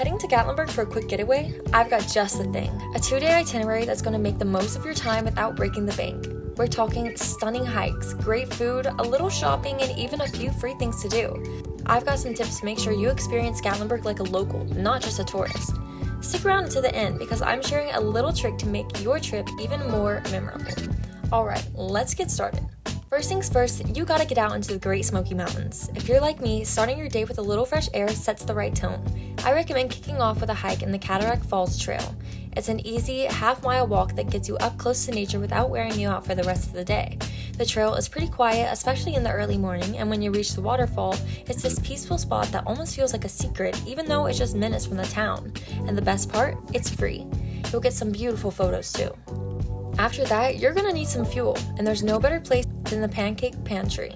Heading to Gatlinburg for a quick getaway? I've got just the thing. A 2-day itinerary that's going to make the most of your time without breaking the bank. We're talking stunning hikes, great food, a little shopping, and even a few free things to do. I've got some tips to make sure you experience Gatlinburg like a local, not just a tourist. Stick around to the end because I'm sharing a little trick to make your trip even more memorable. Alright, let's get started. First things first, you gotta get out into the Great Smoky Mountains. If you're like me, starting your day with a little fresh air sets the right tone. I recommend kicking off with a hike in the Cataract Falls Trail. It's an easy half-mile walk that gets you up close to nature without wearing you out for the rest of the day. The trail is pretty quiet, especially in the early morning, and when you reach the waterfall, it's this peaceful spot that almost feels like a secret, even though it's just minutes from the town. And the best part, it's free. You'll get some beautiful photos too. After that, you're gonna need some fuel, and there's no better place than the Pancake Pantry.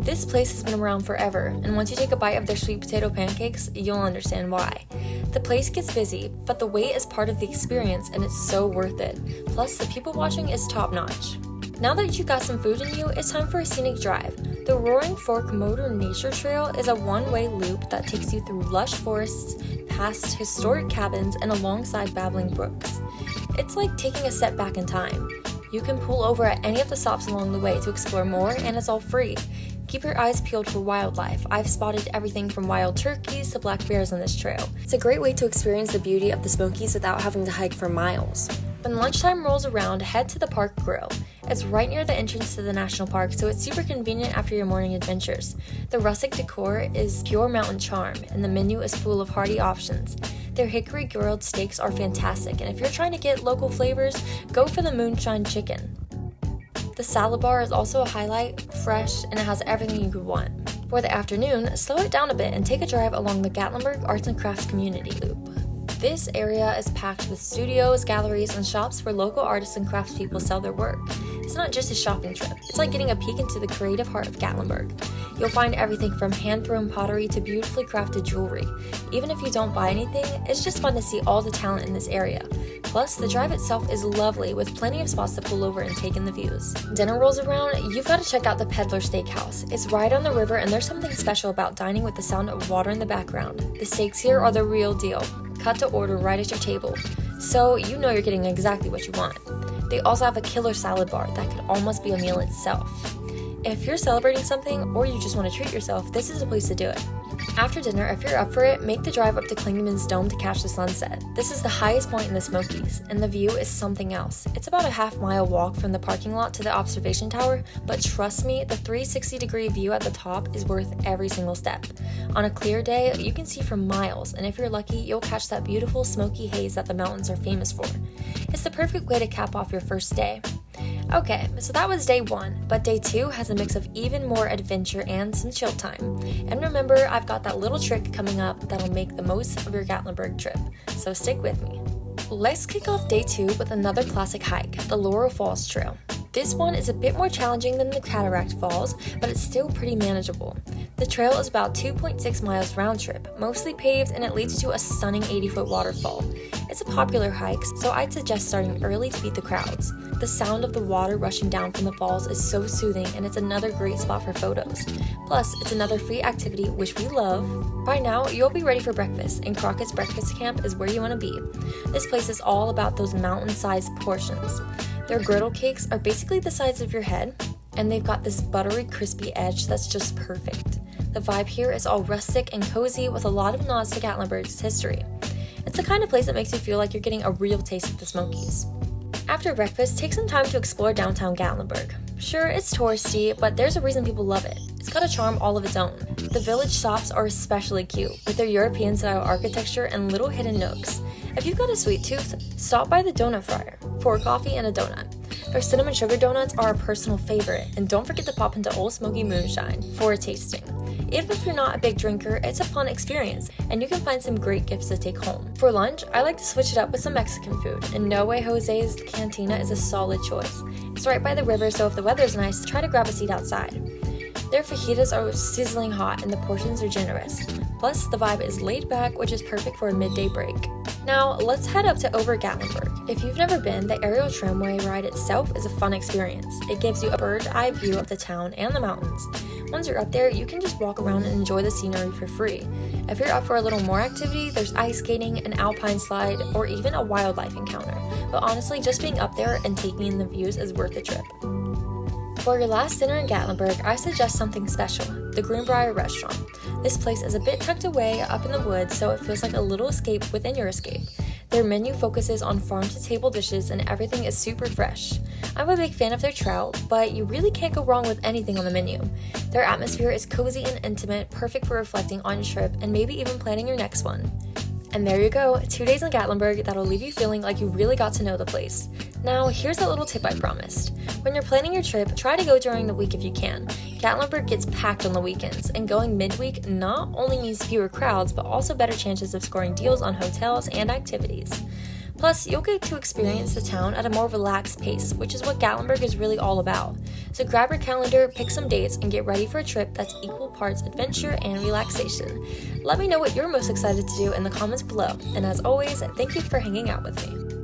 This place has been around forever, and once you take a bite of their sweet potato pancakes, you'll understand why. The place gets busy, but the wait is part of the experience and it's so worth it. Plus, the people watching is top notch. Now that you got some food in you, it's time for a scenic drive. The Roaring Fork Motor Nature Trail is a one-way loop that takes you through lush forests, past historic cabins, and alongside babbling brooks. It's like taking a step back in time. You can pull over at any of the stops along the way to explore more, and it's all free. Keep your eyes peeled for wildlife. I've spotted everything from wild turkeys to black bears on this trail. It's a great way to experience the beauty of the Smokies without having to hike for miles. When lunchtime rolls around, head to the Park Grill. It's right near the entrance to the national park, so it's super convenient after your morning adventures. The rustic decor is pure mountain charm, and the menu is full of hearty options. Their hickory grilled steaks are fantastic, and if you're trying to get local flavors, go for the moonshine chicken. The salad bar is also a highlight, fresh, and it has everything you could want. For the afternoon, slow it down a bit and take a drive along the Gatlinburg Arts and Crafts Community Loop. This area is packed with studios, galleries, and shops where local artists and craftspeople sell their work. It's not just a shopping trip, it's like getting a peek into the creative heart of Gatlinburg. You'll find everything from hand-thrown pottery to beautifully crafted jewelry. Even if you don't buy anything, it's just fun to see all the talent in this area. Plus, the drive itself is lovely with plenty of spots to pull over and take in the views. Dinner rolls around, you've got to check out the Pecker Steakhous. It's right on the river and there's something special about dining with the sound of water in the background. The steaks here are the real deal, cut to order right at your table, so you know you're getting exactly what you want. They also have a killer salad bar that could almost be a meal itself. If you're celebrating something or you just want to treat yourself, this is the place to do it. After dinner, if you're up for it, make the drive up to Clingman's Dome to catch the sunset. This is the highest point in the Smokies, and the view is something else. It's about a half-mile walk from the parking lot to the observation tower, but trust me, the 360-degree view at the top is worth every single step. On a clear day, you can see for miles, and if you're lucky, you'll catch that beautiful smoky haze that the mountains are famous for. It's the perfect way to cap off your first day. Okay, so that was day 1, but day 2 has a mix of even more adventure and some chill time. And remember, I've got that little trick coming up that'll make the most of your Gatlinburg trip, so stick with me. Let's kick off day 2 with another classic hike, the Laurel Falls Trail. This one is a bit more challenging than the Cataract Falls, but it's still pretty manageable. The trail is about 2.6 miles round trip, mostly paved, and it leads to a stunning 80-foot waterfall. It's a popular hike, so I'd suggest starting early to beat the crowds. The sound of the water rushing down from the falls is so soothing, and it's another great spot for photos. Plus, it's another free activity, which we love. By now, you'll be ready for breakfast, and Crocketts Breakfast Camp is where you want to be. This place is all about those mountain-sized portions. Their griddle cakes are basically the size of your head, and they've got this buttery, crispy edge that's just perfect. The vibe here is all rustic and cozy with a lot of nods to Gatlinburg's history. It's the kind of place that makes you feel like you're getting a real taste of the Smokies. After breakfast, take some time to explore downtown Gatlinburg. Sure, it's touristy, but there's a reason people love it. It's got a charm all of its own. The village shops are especially cute, with their European-style architecture and little hidden nooks. If you've got a sweet tooth, stop by the Donut Fryer for a coffee and a donut. Their cinnamon sugar donuts are a personal favorite, and don't forget to pop into Old Smoky Moonshine for a tasting. Even if you're not a big drinker, it's a fun experience, and you can find some great gifts to take home. For lunch, I like to switch it up with some Mexican food, and No Way Jose's Cantina is a solid choice. It's right by the river, so if the weather's nice, try to grab a seat outside. Their fajitas are sizzling hot, and the portions are generous. Plus, the vibe is laid back, which is perfect for a midday break. Now, let's head up to Over Gatlinburg. If you've never been, the aerial tramway ride itself is a fun experience. It gives you a bird's eye view of the town and the mountains. Once you're up there, you can just walk around and enjoy the scenery for free. If you're up for a little more activity, there's ice skating, an alpine slide, or even a wildlife encounter. But honestly, just being up there and taking in the views is worth the trip. For your last dinner in Gatlinburg, I suggest something special, the Greenbrier Restaurant. This place is a bit tucked away up in the woods, so it feels like a little escape within your escape. Their menu focuses on farm-to-table dishes and everything is super fresh. I'm a big fan of their trout, but you really can't go wrong with anything on the menu. Their atmosphere is cozy and intimate, perfect for reflecting on your trip and maybe even planning your next one. And there you go, 2 days in Gatlinburg that'll leave you feeling like you really got to know the place. Now, here's that little tip I promised. When you're planning your trip, try to go during the week if you can. Gatlinburg gets packed on the weekends, and going midweek not only means fewer crowds, but also better chances of scoring deals on hotels and activities. Plus, you'll get to experience the town at a more relaxed pace, which is what Gatlinburg is really all about. So grab your calendar, pick some dates, and get ready for a trip that's equal parts adventure and relaxation. Let me know what you're most excited to do in the comments below, and as always, thank you for hanging out with me.